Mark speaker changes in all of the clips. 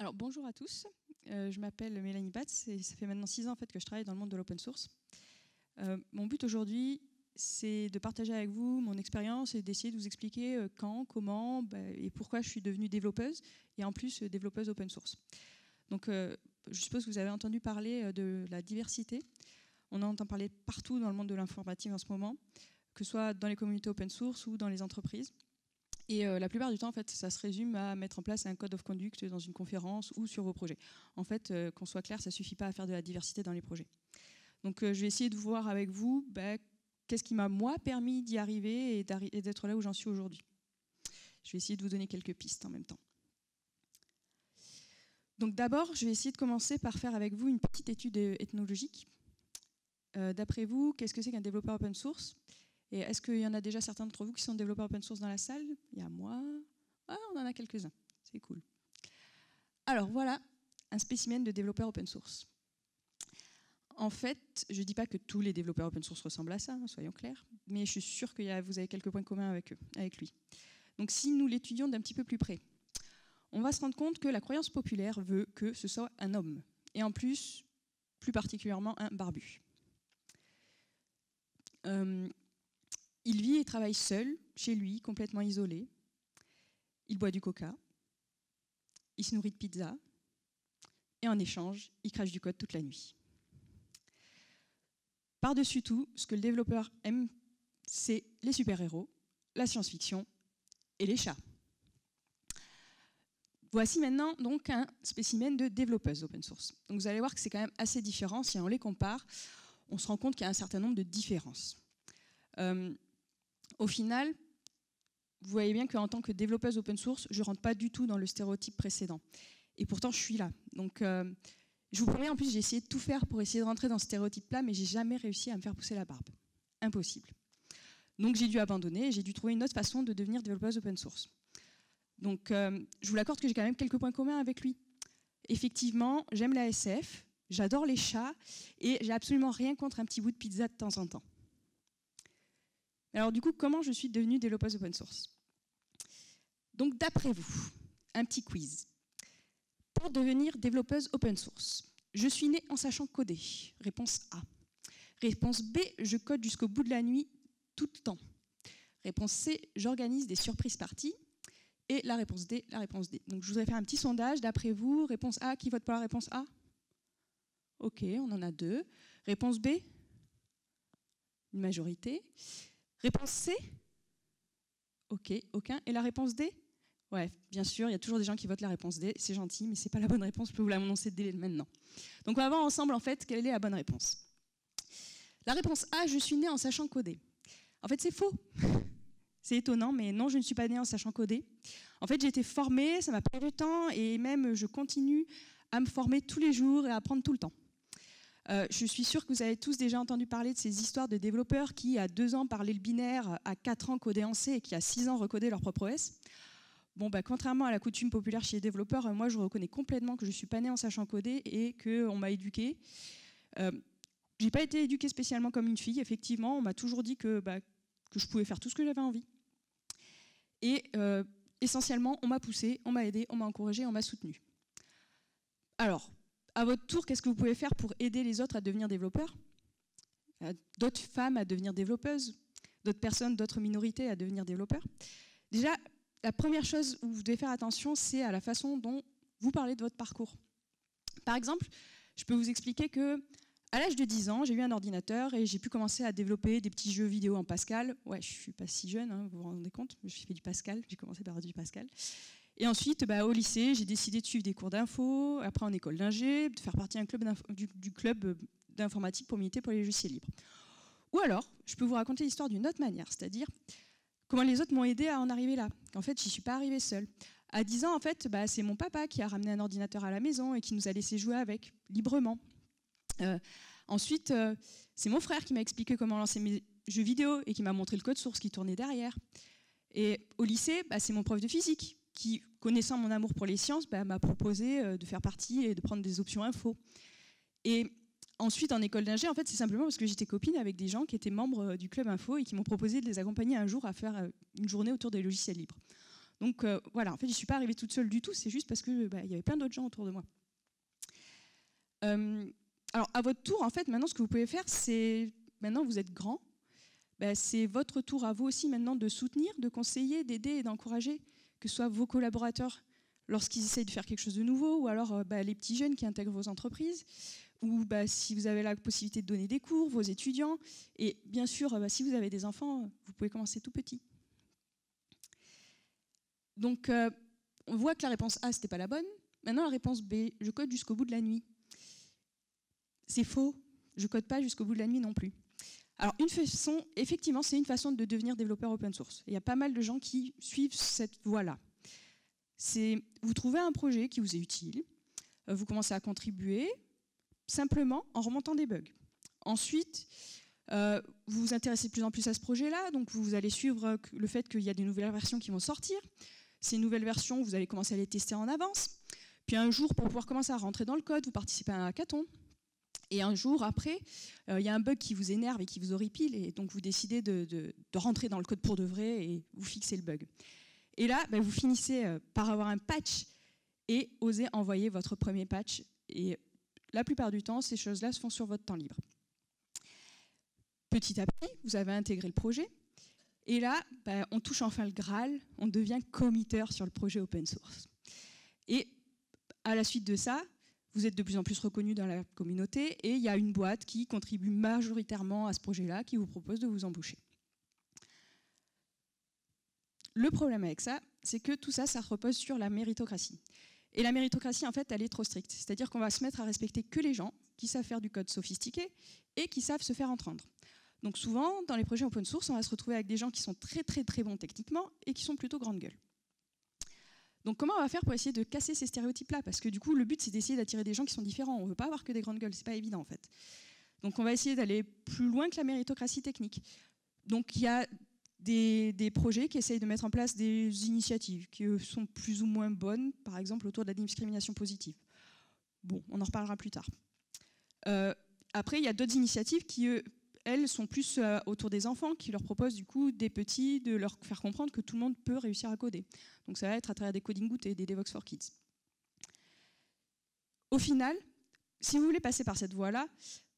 Speaker 1: Alors bonjour à tous, je m'appelle Mélanie Batz et ça fait maintenant 6 ans en fait, que je travaille dans le monde de l'open source. Mon but aujourd'hui, c'est de partager avec vous mon expérience et d'essayer de vous expliquer quand, comment et pourquoi je suis devenue développeuse et en plus développeuse open source. Donc je suppose que vous avez entendu parler de la diversité. On en entend parler partout dans le monde de l'informatique en ce moment, que ce soit dans les communautés open source ou dans les entreprises. Et la plupart du temps, en fait, ça se résume à mettre en place un code of conduct dans une conférence ou sur vos projets. En fait, qu'on soit clair, ça ne suffit pas à faire de la diversité dans les projets. Donc je vais essayer de voir avec vous qu'est-ce qui m'a, moi, permis d'y arriver et d'être là où j'en suis aujourd'hui. Je vais essayer de vous donner quelques pistes en même temps. Donc d'abord, je vais essayer de commencer par faire avec vous une petite étude ethnologique. D'après vous, qu'est-ce que c'est qu'un développeur open source ? Et est-ce qu'il y en a déjà certains d'entre vous qui sont développeurs open source dans la salle? Il y a moi. Ah, on en a quelques-uns. C'est cool. Alors voilà, un spécimen de développeur open source. En fait, je ne dis pas que tous les développeurs open source ressemblent à ça, soyons clairs, mais je suis sûre que vous avez quelques points communs avec lui. Donc si nous l'étudions d'un petit peu plus près, on va se rendre compte que la croyance populaire veut que ce soit un homme, et en plus particulièrement un barbu. Il vit et travaille seul, chez lui, complètement isolé. Il boit du coca, il se nourrit de pizza, et en échange, il crache du code toute la nuit. Par-dessus tout, ce que le développeur aime, c'est les super-héros, la science-fiction et les chats. Voici maintenant donc un spécimen de développeuse open source. Donc vous allez voir que c'est quand même assez différent. Si on les compare, on se rend compte qu'il y a un certain nombre de différences. Au final, vous voyez bien qu'en tant que développeuse open source, je ne rentre pas du tout dans le stéréotype précédent. Et pourtant, je suis là. Donc, je vous promets, en plus, j'ai essayé de tout faire pour essayer de rentrer dans ce stéréotype-là, mais j'ai jamais réussi à me faire pousser la barbe. Impossible. Donc, j'ai dû abandonner et j'ai dû trouver une autre façon de devenir développeuse open source. Donc, je vous l'accorde que j'ai quand même quelques points communs avec lui. Effectivement, j'aime la SF, j'adore les chats et j'ai absolument rien contre un petit bout de pizza de temps en temps. Alors du coup, comment je suis devenue développeuse open source? Donc d'après vous, un petit quiz. Pour devenir développeuse open source, je suis née en sachant coder. Réponse A. Réponse B, je code jusqu'au bout de la nuit, tout le temps. Réponse C, j'organise des surprises parties. Et la réponse D, Donc je voudrais faire un petit sondage. D'après vous, réponse A, qui vote pour la réponse A? Ok, on en a 2. Réponse B? Une majorité. Réponse C? Ok, aucun. Et la réponse D? Ouais, bien sûr, il y a toujours des gens qui votent la réponse D, c'est gentil, mais c'est pas la bonne réponse, je peux vous l'annoncer dès maintenant. Donc on va voir ensemble en fait quelle est la bonne réponse. La réponse A, je suis née en sachant coder. En fait, c'est faux. C'est étonnant, mais non, je ne suis pas née en sachant coder. En fait, j'ai été formée, ça m'a pris du temps, et même je continue à me former tous les jours et à apprendre tout le temps. Je suis sûre que vous avez tous déjà entendu parler de ces histoires de développeurs qui, à 2 ans, parlaient le binaire, à 4 ans, codaient en C, et qui, à 6 ans, recodaient leur propre OS. Bon, contrairement à la coutume populaire chez les développeurs, moi, je reconnais complètement que je ne suis pas née en sachant coder et qu'on m'a éduquée. J'ai pas été éduquée spécialement comme une fille, effectivement. On m'a toujours dit que je pouvais faire tout ce que j'avais envie. Et essentiellement, on m'a poussée, on m'a aidée, on m'a encouragée, on m'a soutenue. Alors, à votre tour, qu'est-ce que vous pouvez faire pour aider les autres à devenir développeurs? D'autres femmes à devenir développeuses, d'autres personnes, d'autres minorités à devenir développeurs. Déjà, la première chose où vous devez faire attention, c'est à la façon dont vous parlez de votre parcours. Par exemple, je peux vous expliquer que à l'âge de 10 ans, j'ai eu un ordinateur et j'ai pu commencer à développer des petits jeux vidéo en Pascal. Ouais, je suis pas si jeune, hein, vous vous rendez compte, j'ai fait du Pascal, j'ai commencé par du Pascal. Et ensuite, au lycée, j'ai décidé de suivre des cours d'info, après en école d'ingé, de faire partie du club d'informatique pour militer pour les logiciels libres. Ou alors, je peux vous raconter l'histoire d'une autre manière, c'est-à-dire comment les autres m'ont aidé à en arriver là. En fait, je n'y suis pas arrivée seule. À 10 ans, en fait, c'est mon papa qui a ramené un ordinateur à la maison et qui nous a laissé jouer avec, librement. Ensuite, c'est mon frère qui m'a expliqué comment lancer mes jeux vidéo et qui m'a montré le code source qui tournait derrière. Et au lycée, c'est mon prof de physique qui, connaissant mon amour pour les sciences, m'a proposé de faire partie et de prendre des options info. Et ensuite, en école d'ingé, en fait, c'est simplement parce que j'étais copine avec des gens qui étaient membres du club info et qui m'ont proposé de les accompagner un jour à faire une journée autour des logiciels libres. Donc voilà, en fait, je ne suis pas arrivée toute seule du tout, c'est juste parce qu'il y avait plein d'autres gens autour de moi. Alors, à votre tour, en fait, maintenant, ce que vous pouvez faire, c'est, maintenant, vous êtes grand, c'est votre tour à vous aussi maintenant de soutenir, de conseiller, d'aider et d'encourager, que ce soit vos collaborateurs lorsqu'ils essayent de faire quelque chose de nouveau, ou alors les petits jeunes qui intègrent vos entreprises, ou si vous avez la possibilité de donner des cours, vos étudiants, et bien sûr, si vous avez des enfants, vous pouvez commencer tout petit. Donc, on voit que la réponse A, c'était pas la bonne. Maintenant, la réponse B, je code jusqu'au bout de la nuit. C'est faux, je code pas jusqu'au bout de la nuit non plus. Alors, effectivement, c'est une façon de devenir développeur open source. Il y a pas mal de gens qui suivent cette voie-là. Vous trouvez un projet qui vous est utile, vous commencez à contribuer, simplement en remontant des bugs. Ensuite, vous vous intéressez de plus en plus à ce projet-là, donc vous allez suivre le fait qu'il y a des nouvelles versions qui vont sortir. Ces nouvelles versions, vous allez commencer à les tester en avance. Puis un jour, pour pouvoir commencer à rentrer dans le code, vous participez à un hackathon. Et un jour après, il y a un bug qui vous énerve et qui vous horripile, et donc vous décidez de rentrer dans le code pour de vrai et vous fixez le bug. Et là, vous finissez par avoir un patch et oser envoyer votre premier patch. Et la plupart du temps, ces choses-là se font sur votre temps libre. Petit à petit, vous avez intégré le projet. Et là, on touche enfin le Graal, on devient committeur sur le projet open source. Et à la suite de ça, vous êtes de plus en plus reconnu dans la communauté et il y a une boîte qui contribue majoritairement à ce projet-là, qui vous propose de vous embaucher. Le problème avec ça, c'est que tout ça, ça repose sur la méritocratie. Et la méritocratie, en fait, elle est trop stricte. C'est-à-dire qu'on va se mettre à respecter que les gens qui savent faire du code sophistiqué et qui savent se faire entendre. Donc souvent, dans les projets open source, on va se retrouver avec des gens qui sont très très très bons techniquement et qui sont plutôt grande gueule. Donc comment on va faire pour essayer de casser ces stéréotypes-là? Parce que du coup, le but, c'est d'essayer d'attirer des gens qui sont différents. On ne veut pas avoir que des grandes gueules, c'est pas évident en fait. Donc on va essayer d'aller plus loin que la méritocratie technique. Donc il y a des projets qui essayent de mettre en place des initiatives qui sont plus ou moins bonnes, par exemple autour de la discrimination positive. Bon, on en reparlera plus tard. Après, il y a d'autres initiatives qui, elles, sont plus autour des enfants, qui leur proposent du coup des petits, de leur faire comprendre que tout le monde peut réussir à coder. Donc ça va être à travers des Coding Goût et des Devoxx for Kids. Au final, si vous voulez passer par cette voie-là,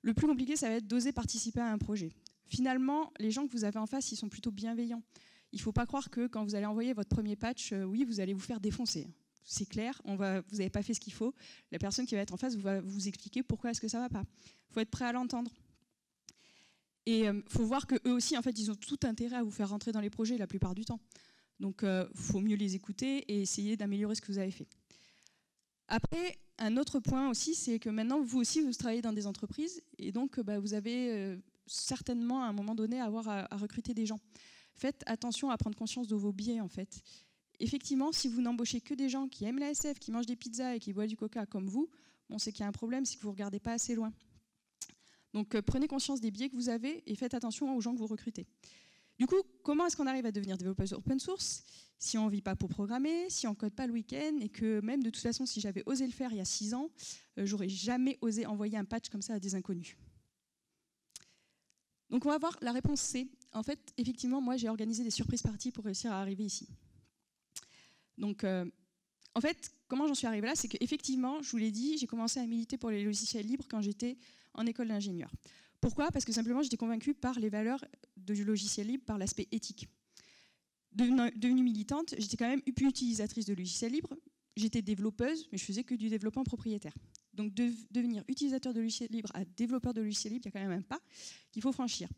Speaker 1: le plus compliqué, ça va être d'oser participer à un projet. Finalement, les gens que vous avez en face, ils sont plutôt bienveillants. Il ne faut pas croire que quand vous allez envoyer votre premier patch, oui, vous allez vous faire défoncer. C'est clair, vous n'avez pas fait ce qu'il faut. La personne qui va être en face va vous expliquer pourquoi est-ce que ça ne va pas. Il faut être prêt à l'entendre. Et il faut voir qu'eux aussi, en fait, ils ont tout intérêt à vous faire rentrer dans les projets la plupart du temps. Donc, il faut mieux les écouter et essayer d'améliorer ce que vous avez fait. Après, un autre point aussi, c'est que maintenant, vous aussi, vous travaillez dans des entreprises et donc, vous avez certainement, à un moment donné, avoir à recruter des gens. Faites attention à prendre conscience de vos biais, en fait. Effectivement, si vous n'embauchez que des gens qui aiment la SF, qui mangent des pizzas et qui boivent du coca comme vous, bon, c'est qu'il y a un problème, c'est que vous ne regardez pas assez loin. Donc prenez conscience des biais que vous avez et faites attention aux gens que vous recrutez. Du coup, comment est-ce qu'on arrive à devenir développeur open source si on ne vit pas pour programmer, si on ne code pas le week-end et que même de toute façon, si j'avais osé le faire il y a 6 ans, j'aurais jamais osé envoyer un patch comme ça à des inconnus. Donc on va voir la réponse C. En fait, effectivement, moi j'ai organisé des surprises parties pour réussir à arriver ici. Donc en fait, comment j'en suis arrivée là, c'est qu'effectivement, je vous l'ai dit, j'ai commencé à militer pour les logiciels libres quand j'étais en école d'ingénieur. Pourquoi? Parce que simplement, j'étais convaincue par les valeurs du logiciel libre, par l'aspect éthique. Devenue militante, j'étais quand même plus utilisatrice de logiciels libres. J'étais développeuse, mais je faisais que du développement propriétaire. Donc devenir utilisateur de logiciels libres à développeur de logiciels libres, il y a quand même un pas qu'il faut franchir.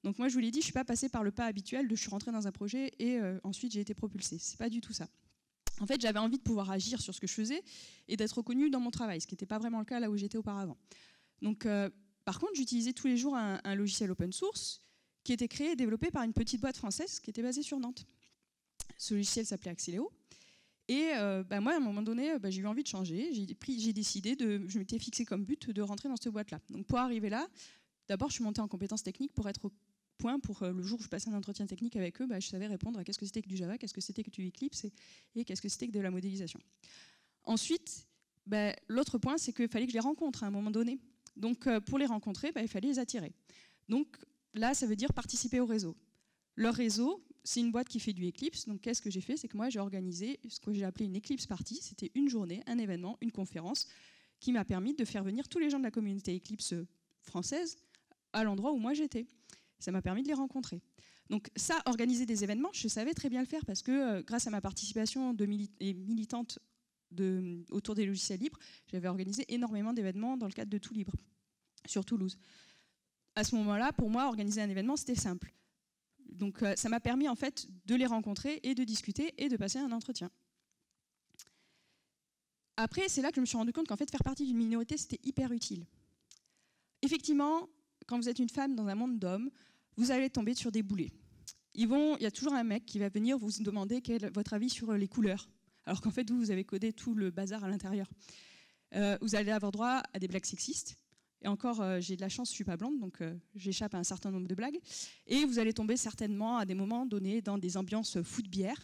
Speaker 1: Donc moi, je vous l'ai dit, je ne suis pas passée par le pas habituel de je suis rentrée dans un projet et ensuite j'ai été propulsée. Ce n'est pas du tout ça. En fait, j'avais envie de pouvoir agir sur ce que je faisais et d'être reconnue dans mon travail, ce qui n'était pas vraiment le cas là où j'étais auparavant. Donc, par contre, j'utilisais tous les jours un logiciel open source qui était créé et développé par une petite boîte française qui était basée sur Nantes. Ce logiciel s'appelait Axeléo. Et moi, à un moment donné, j'ai eu envie de changer. J'ai décidé, je m'étais fixé comme but de rentrer dans cette boîte-là. Donc, pour arriver là, d'abord, je suis montée en compétences techniques pour être au point pour le jour où je passais un entretien technique avec eux, je savais répondre à qu'est-ce que c'était que du Java, qu'est-ce que c'était que du Eclipse et qu'est-ce que c'était que de la modélisation. Ensuite, l'autre point, c'est qu'il fallait que je les rencontre à un moment donné. Donc, pour les rencontrer, il fallait les attirer. Donc, là, ça veut dire participer au réseau. Leur réseau, c'est une boîte qui fait du Eclipse. Donc, qu'est-ce que j'ai fait? C'est que moi, j'ai organisé ce que j'ai appelé une Eclipse Party. C'était une journée, un événement, une conférence qui m'a permis de faire venir tous les gens de la communauté Eclipse française à l'endroit où moi j'étais. Ça m'a permis de les rencontrer. Donc ça, organiser des événements, je savais très bien le faire parce que grâce à ma participation militante autour des logiciels libres, j'avais organisé énormément d'événements dans le cadre de Tout Libre, sur Toulouse. À ce moment-là, pour moi, organiser un événement, c'était simple. Donc ça m'a permis en fait de les rencontrer et de discuter et de passer un entretien. Après, c'est là que je me suis rendu compte qu'en fait, faire partie d'une minorité, c'était hyper utile. Effectivement, quand vous êtes une femme dans un monde d'hommes, vous allez tomber sur des boulets. Il y a toujours un mec qui va venir vous demander quel est votre avis sur les couleurs, alors qu'en fait, vous avez codé tout le bazar à l'intérieur. Vous allez avoir droit à des blagues sexistes. Et encore, j'ai de la chance, je ne suis pas blonde, donc j'échappe à un certain nombre de blagues. Et vous allez tomber certainement à des moments donnés dans des ambiances foot-bière.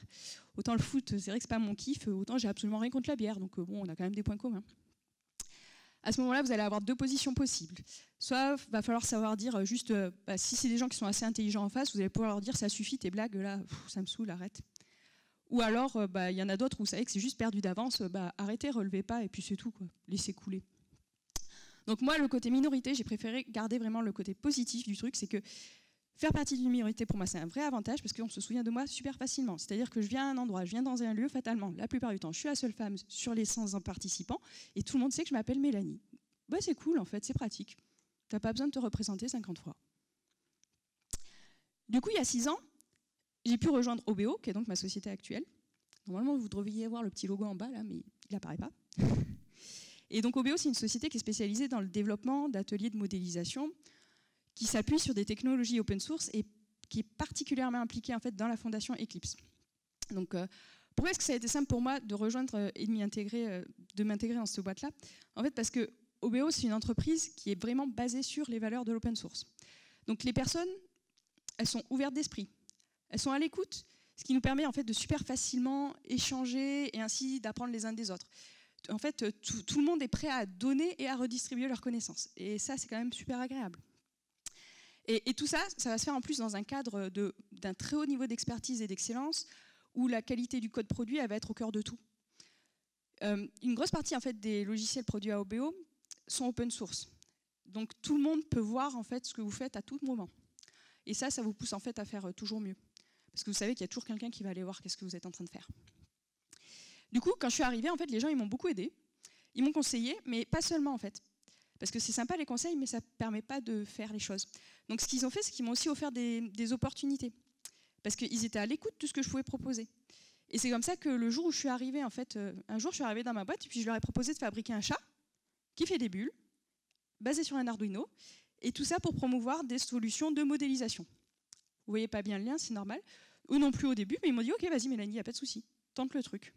Speaker 1: Autant le foot, c'est vrai que ce n'est pas mon kiff, autant j'ai absolument rien contre la bière, donc bon, on a quand même des points communs. À ce moment-là, vous allez avoir deux positions possibles. Soit il va falloir savoir dire juste, si c'est des gens qui sont assez intelligents en face, vous allez pouvoir leur dire ça suffit, tes blagues, là, ça me saoule, arrête. Ou alors, y en a d'autres où vous savez que c'est juste perdu d'avance, arrêtez, relevez pas, et puis c'est tout, quoi. Laissez couler. Donc moi, le côté minorité, j'ai préféré garder vraiment le côté positif du truc, c'est que faire partie d'une minorité, pour moi, c'est un vrai avantage, parce qu'on se souvient de moi super facilement. C'est-à-dire que je viens à un endroit, je viens dans un lieu, fatalement, la plupart du temps, je suis la seule femme sur les 100 participants, et tout le monde sait que je m'appelle Mélanie. Bah, c'est cool, en fait, c'est pratique. T'as pas besoin de te représenter 50 fois. Du coup, il y a 6 ans, j'ai pu rejoindre OBO, qui est donc ma société actuelle. Normalement, vous devriez voir le petit logo en bas, là, mais il n'apparaît pas. Et donc OBO, c'est une société qui est spécialisée dans le développement d'ateliers de modélisation, qui s'appuie sur des technologies open source et qui est particulièrement impliquée en fait, dans la fondation Eclipse. Donc, pourquoi est-ce que ça a été simple pour moi de rejoindre et de m'intégrer dans cette boîte-là? En fait, parce que OBO, c'est une entreprise qui est vraiment basée sur les valeurs de l'open source. Donc les personnes, elles sont ouvertes d'esprit, elles sont à l'écoute, ce qui nous permet en fait, de super facilement échanger et ainsi d'apprendre les uns des autres. En fait, tout le monde est prêt à donner et à redistribuer leurs connaissances. Et ça, c'est quand même super agréable. Et tout ça, ça va se faire en plus dans un cadre d'un très haut niveau d'expertise et d'excellence, où la qualité du code produit, elle va être au cœur de tout. Une grosse partie en fait, des logiciels produits à OBO sont open source. Donc tout le monde peut voir en fait, ce que vous faites à tout moment. Et ça vous pousse en fait, à faire toujours mieux. Parce que vous savez qu'il y a toujours quelqu'un qui va aller voir qu'est-ce que vous êtes en train de faire. Du coup, quand je suis arrivée, en fait, les gens ils m'ont beaucoup aidée. Ils m'ont conseillé, mais pas seulement en fait. Parce que c'est sympa les conseils, mais ça ne permet pas de faire les choses. Donc ce qu'ils ont fait, c'est qu'ils m'ont aussi offert des opportunités. Parce qu'ils étaient à l'écoute de ce que je pouvais proposer. Et c'est comme ça que le jour où je suis arrivée, en fait, un jour je suis arrivée dans ma boîte et puis je leur ai proposé de fabriquer un chat qui fait des bulles, basé sur un Arduino, et tout ça pour promouvoir des solutions de modélisation. Vous voyez pas bien le lien, c'est normal. Eux non plus au début, mais ils m'ont dit « Ok, vas-y Mélanie, il n'y a pas de souci, tente le truc ».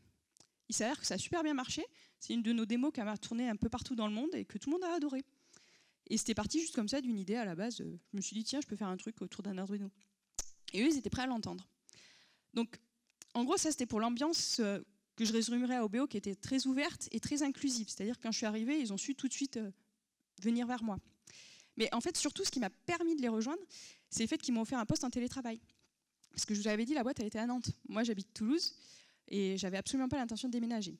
Speaker 1: Il s'avère que ça a super bien marché. C'est une de nos démos qui a tourné un peu partout dans le monde et que tout le monde a adoré. Et c'était parti juste comme ça d'une idée à la base. Je me suis dit, tiens, je peux faire un truc autour d'un Arduino. Et eux, ils étaient prêts à l'entendre. Donc, en gros, ça, c'était pour l'ambiance que je résumerais à OBO, qui était très ouverte et très inclusive. C'est-à-dire que quand je suis arrivée, ils ont su tout de suite venir vers moi. Mais en fait, surtout, ce qui m'a permis de les rejoindre, c'est le fait qu'ils m'ont offert un poste en télétravail. Parce que je vous avais dit, la boîte, elle était à Nantes. Moi, j'habite Toulouse. Et j'avais absolument pas l'intention de déménager.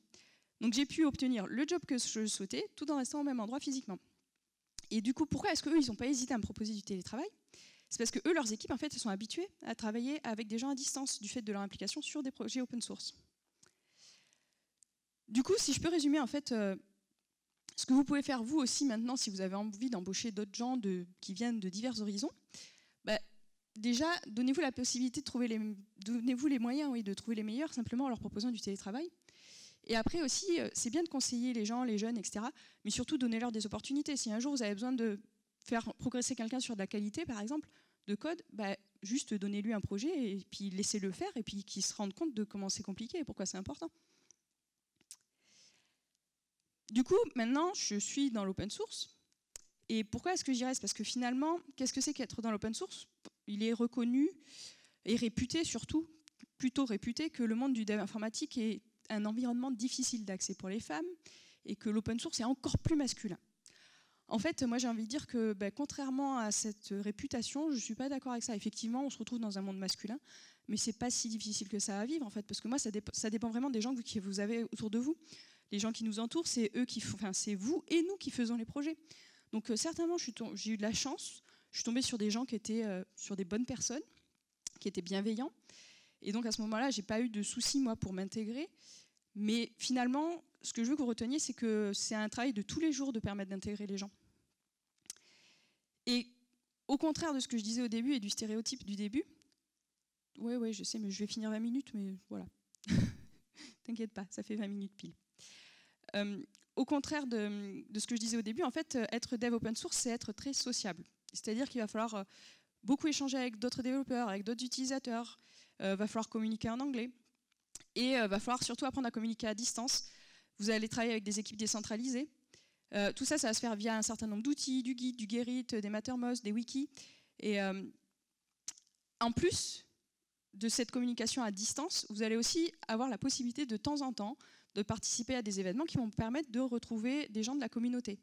Speaker 1: Donc j'ai pu obtenir le job que je souhaitais, tout en restant au même endroit physiquement. Et du coup, pourquoi est-ce qu'eux, ils n'ont pas hésité à me proposer du télétravail? C'est parce que eux, leurs équipes, en fait, sont habituées à travailler avec des gens à distance, du fait de leur implication sur des projets open source. Du coup, si je peux résumer, en fait, ce que vous pouvez faire vous aussi maintenant, si vous avez envie d'embaucher d'autres gens qui viennent de divers horizons, déjà, donnez-vous la possibilité de trouver donnez-vous les moyens de trouver les meilleurs, simplement en leur proposant du télétravail. Et après aussi, c'est bien de conseiller les gens, les jeunes, etc. Mais surtout, donnez-leur des opportunités. Si un jour, vous avez besoin de faire progresser quelqu'un sur de la qualité, par exemple, de code, juste donnez-lui un projet et puis laissez-le faire et puis qu'il se rende compte de comment c'est compliqué et pourquoi c'est important. Du coup, maintenant, je suis dans l'open source. Et pourquoi est-ce que j'y reste? Parce que finalement, qu'est-ce que c'est qu'être dans l'open source? Il est reconnu et réputé surtout, plutôt réputé, que le monde du dev informatique est un environnement difficile d'accès pour les femmes et que l'open source est encore plus masculin. En fait, moi j'ai envie de dire que contrairement à cette réputation, je ne suis pas d'accord avec ça. Effectivement, on se retrouve dans un monde masculin, mais c'est pas si difficile que ça à vivre en fait, parce que moi ça dépend vraiment des gens que vous avez autour de vous. Les gens qui nous entourent, c'est eux qui font, enfin c'est vous et nous qui faisons les projets. Donc certainement j'ai eu de la chance, je suis tombée sur des gens qui étaient sur des bonnes personnes, qui étaient bienveillants, et donc à ce moment-là, j'ai pas eu de soucis moi pour m'intégrer. Mais finalement, ce que je veux que vous reteniez, c'est que c'est un travail de tous les jours de permettre d'intégrer les gens. Et au contraire de ce que je disais au début et du stéréotype du début, ouais, je sais, mais je vais finir 20 minutes, mais voilà. T'inquiète pas, ça fait 20 minutes pile. Au contraire de ce que je disais au début, en fait, être dev open source, c'est être très sociable. C'est-à-dire qu'il va falloir beaucoup échanger avec d'autres développeurs, avec d'autres utilisateurs, va falloir communiquer en anglais, et va falloir surtout apprendre à communiquer à distance. Vous allez travailler avec des équipes décentralisées. Tout ça, ça va se faire via un certain nombre d'outils, du Git, du Gerrit, des Mattermost, des wikis. Et en plus de cette communication à distance, vous allez aussi avoir la possibilité de temps en temps de participer à des événements qui vont vous permettre de retrouver des gens de la communauté.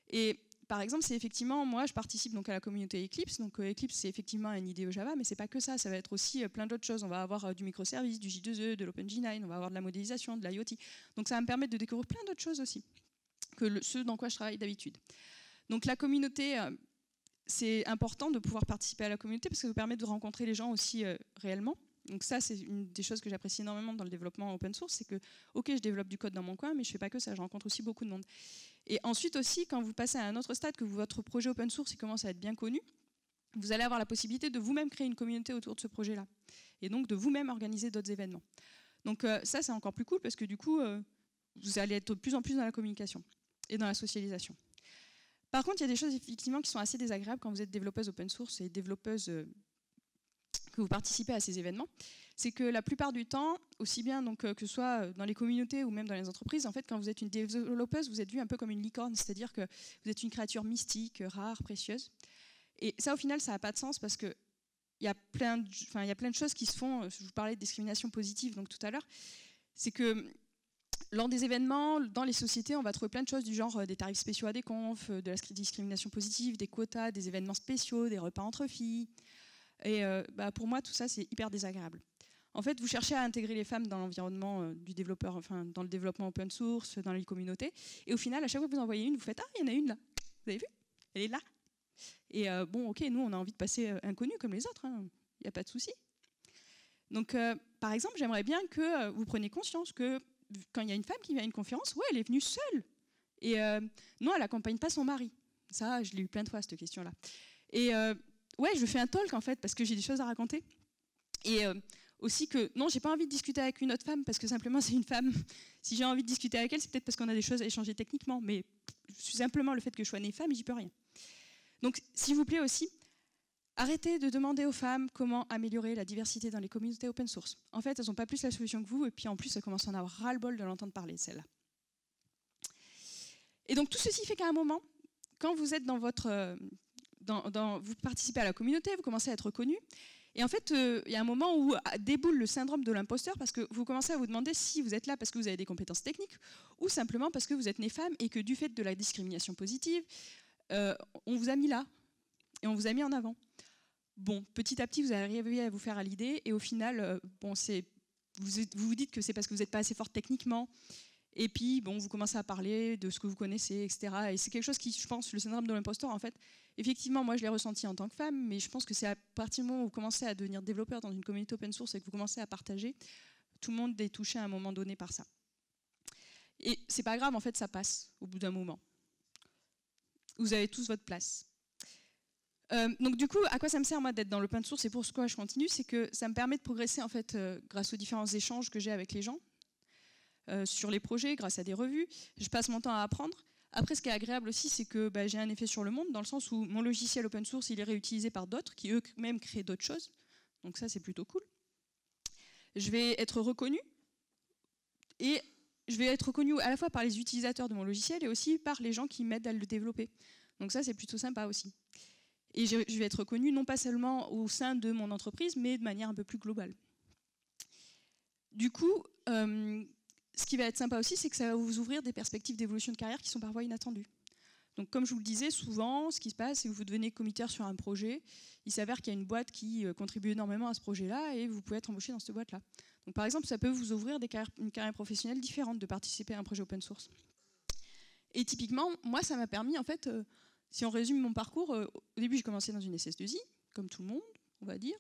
Speaker 1: Et par exemple, c'est effectivement, moi je participe donc à la communauté Eclipse. Donc Eclipse, c'est effectivement un IDE Java, mais c'est pas que ça, ça va être aussi plein d'autres choses. On va avoir du microservice, du J2E, de l'OpenG9, on va avoir de la modélisation, de l'IoT. Donc ça va me permettre de découvrir plein d'autres choses aussi que ce dans quoi je travaille d'habitude. Donc la communauté, c'est important de pouvoir participer à la communauté parce que ça vous permet de rencontrer les gens aussi réellement. Donc ça, c'est une des choses que j'apprécie énormément dans le développement open source, c'est que, ok, je développe du code dans mon coin, mais je fais pas que ça, je rencontre aussi beaucoup de monde. Et ensuite aussi, quand vous passez à un autre stade, que votre projet open source il commence à être bien connu, vous allez avoir la possibilité de vous-même créer une communauté autour de ce projet-là. Et donc de vous-même organiser d'autres événements. Donc ça, c'est encore plus cool parce que du coup, vous allez être de plus en plus dans la communication et dans la socialisation. Par contre, il y a des choses effectivement qui sont assez désagréables quand vous êtes développeuse open source et développeuse que vous participez à ces événements. C'est que la plupart du temps, aussi bien donc, que ce soit dans les communautés ou même dans les entreprises, en fait, quand vous êtes une développeuse, vous êtes vue un peu comme une licorne, c'est-à-dire que vous êtes une créature mystique, rare, précieuse. Et ça, au final, ça n'a pas de sens parce que il y a plein de choses qui se font. Je vous parlais de discrimination positive donc tout à l'heure. C'est que lors des événements, dans les sociétés, on va trouver plein de choses du genre des tarifs spéciaux à des confs, de la discrimination positive, des quotas, des événements spéciaux, des repas entre filles. Et pour moi, tout ça, c'est hyper désagréable. En fait, vous cherchez à intégrer les femmes dans l'environnement du développeur, enfin dans le développement open source, dans les communautés. Et au final, à chaque fois que vous en voyez une, vous faites « Ah, il y en a une là. Vous avez vu? Elle est là. » Et bon, ok, nous, on a envie de passer inconnu comme les autres. Il n'y a pas de souci. Donc, par exemple, j'aimerais bien que vous preniez conscience que quand il y a une femme qui vient à une conférence, ouais, elle est venue seule. Et non, elle n'accompagne pas son mari. Ça, je l'ai eu plein de fois, cette question-là. Et ouais, je fais un talk, en fait, parce que j'ai des choses à raconter. Et aussi que, non, j'ai pas envie de discuter avec une autre femme, parce que simplement, c'est une femme. Si j'ai envie de discuter avec elle, c'est peut-être parce qu'on a des choses à échanger techniquement. Mais simplement, le fait que je sois née femme, j'y peux rien. Donc, s'il vous plaît aussi, arrêtez de demander aux femmes comment améliorer la diversité dans les communautés open source. En fait, elles n'ont pas plus la solution que vous, et puis en plus, elles commencent à en avoir ras-le-bol de l'entendre parler, celle-là. Et donc, tout ceci fait qu'à un moment, quand vous êtes dans votre... vous participez à la communauté, vous commencez à être reconnu, et en fait, il y a un moment où déboule le syndrome de l'imposteur, parce que vous commencez à vous demander si vous êtes là parce que vous avez des compétences techniques, ou simplement parce que vous êtes née femme, et que du fait de la discrimination positive, on vous a mis là, et on vous a mis en avant. Bon, petit à petit, vous arrivez à vous faire à l'idée, et au final, bon, vous vous dites que c'est parce que vous n'êtes pas assez forte techniquement, et puis bon, vous commencez à parler de ce que vous connaissez, etc. Et c'est quelque chose qui, je pense, le syndrome de l'imposteur, en fait, effectivement, moi je l'ai ressenti en tant que femme, mais je pense que c'est à partir du moment où vous commencez à devenir développeur dans une communauté open source et que vous commencez à partager, tout le monde est touché à un moment donné par ça. Et c'est pas grave, en fait, ça passe au bout d'un moment. Vous avez tous votre place. Donc du coup, à quoi ça me sert moi d'être dans l'open source et pourquoi je continue, c'est que ça me permet de progresser en fait grâce aux différents échanges que j'ai avec les gens sur les projets, grâce à des revues. Je passe mon temps à apprendre. Après, ce qui est agréable aussi, c'est que j'ai un effet sur le monde dans le sens où mon logiciel open source, il est réutilisé par d'autres qui eux-mêmes créent d'autres choses. Donc ça, c'est plutôt cool. Je vais être reconnu et je vais être reconnu à la fois par les utilisateurs de mon logiciel et aussi par les gens qui m'aident à le développer. Donc ça, c'est plutôt sympa aussi. Et je vais être reconnue non pas seulement au sein de mon entreprise, mais de manière un peu plus globale. Du coup, ce qui va être sympa aussi, c'est que ça va vous ouvrir des perspectives d'évolution de carrière qui sont parfois inattendues. Donc comme je vous le disais, souvent, ce qui se passe, c'est que vous devenez committaire sur un projet. Il s'avère qu'il y a une boîte qui contribue énormément à ce projet-là et vous pouvez être embauché dans cette boîte-là. Donc par exemple, ça peut vous ouvrir une carrière professionnelle différente de participer à un projet open source. Et typiquement, moi, ça m'a permis, en fait, si on résume mon parcours, au début, j'ai commencé dans une SS2I, comme tout le monde, on va dire.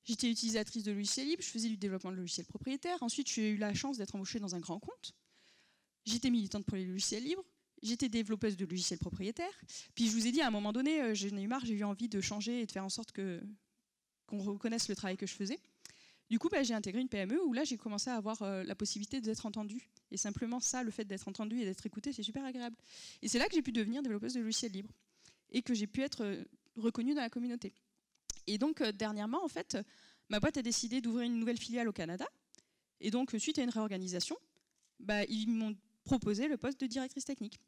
Speaker 1: J'étais utilisatrice de logiciels libres, je faisais du développement de logiciels propriétaires. Ensuite, j'ai eu la chance d'être embauchée dans un grand compte. J'étais militante pour les logiciels libres. J'étais développeuse de logiciels propriétaires. Puis je vous ai dit, à un moment donné, j'en ai eu marre, j'ai eu envie de changer et de faire en sorte qu'on reconnaisse le travail que je faisais. Du coup, j'ai intégré une PME où là, j'ai commencé à avoir la possibilité d'être entendue. Et simplement ça, le fait d'être entendue et d'être écoutée, c'est super agréable. Et c'est là que j'ai pu devenir développeuse de logiciels libres et que j'ai pu être reconnue dans la communauté. Et donc, dernièrement, en fait, ma boîte a décidé d'ouvrir une nouvelle filiale au Canada. Et donc, suite à une réorganisation, ils m'ont proposé le poste de directrice technique.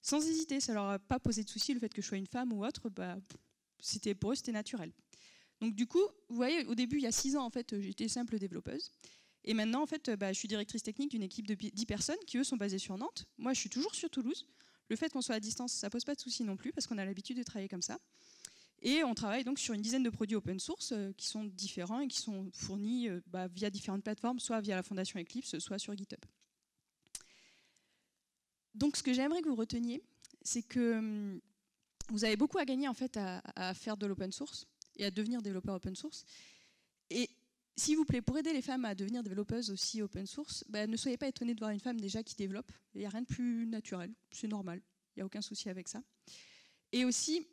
Speaker 1: Sans hésiter, ça leur a pas posé de souci le fait que je sois une femme ou autre, pour eux c'était naturel. Donc du coup, vous voyez, au début, il y a 6 ans, en fait, j'étais simple développeuse. Et maintenant, en fait, je suis directrice technique d'une équipe de 10 personnes qui, eux, sont basées sur Nantes. Moi, je suis toujours sur Toulouse. Le fait qu'on soit à distance, ça pose pas de souci non plus, parce qu'on a l'habitude de travailler comme ça. Et on travaille donc sur une dizaine de produits open source qui sont différents et qui sont fournis via différentes plateformes, soit via la fondation Eclipse, soit sur GitHub. Donc ce que j'aimerais que vous reteniez, c'est que vous avez beaucoup à gagner en fait à faire de l'open source et à devenir développeur open source. Et s'il vous plaît, pour aider les femmes à devenir développeuses aussi open source, ne soyez pas étonnés de voir une femme déjà qui développe. Il n'y a rien de plus naturel, c'est normal, il n'y a aucun souci avec ça. Et aussi,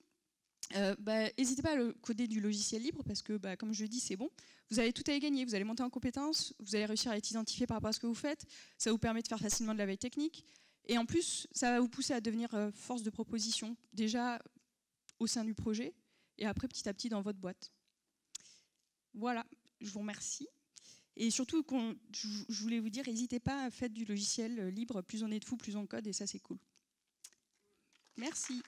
Speaker 1: n'hésitez pas à coder du logiciel libre parce que, comme je le dis, c'est bon. Vous avez tout à y gagner, vous allez monter en compétences, vous allez réussir à être identifié par rapport à ce que vous faites, ça vous permet de faire facilement de la veille technique. Et en plus, ça va vous pousser à devenir force de proposition, déjà au sein du projet, et après petit à petit dans votre boîte. Voilà, je vous remercie. Et surtout, je voulais vous dire, n'hésitez pas à faire du logiciel libre, plus on est de fous, plus on code, et ça c'est cool. Merci.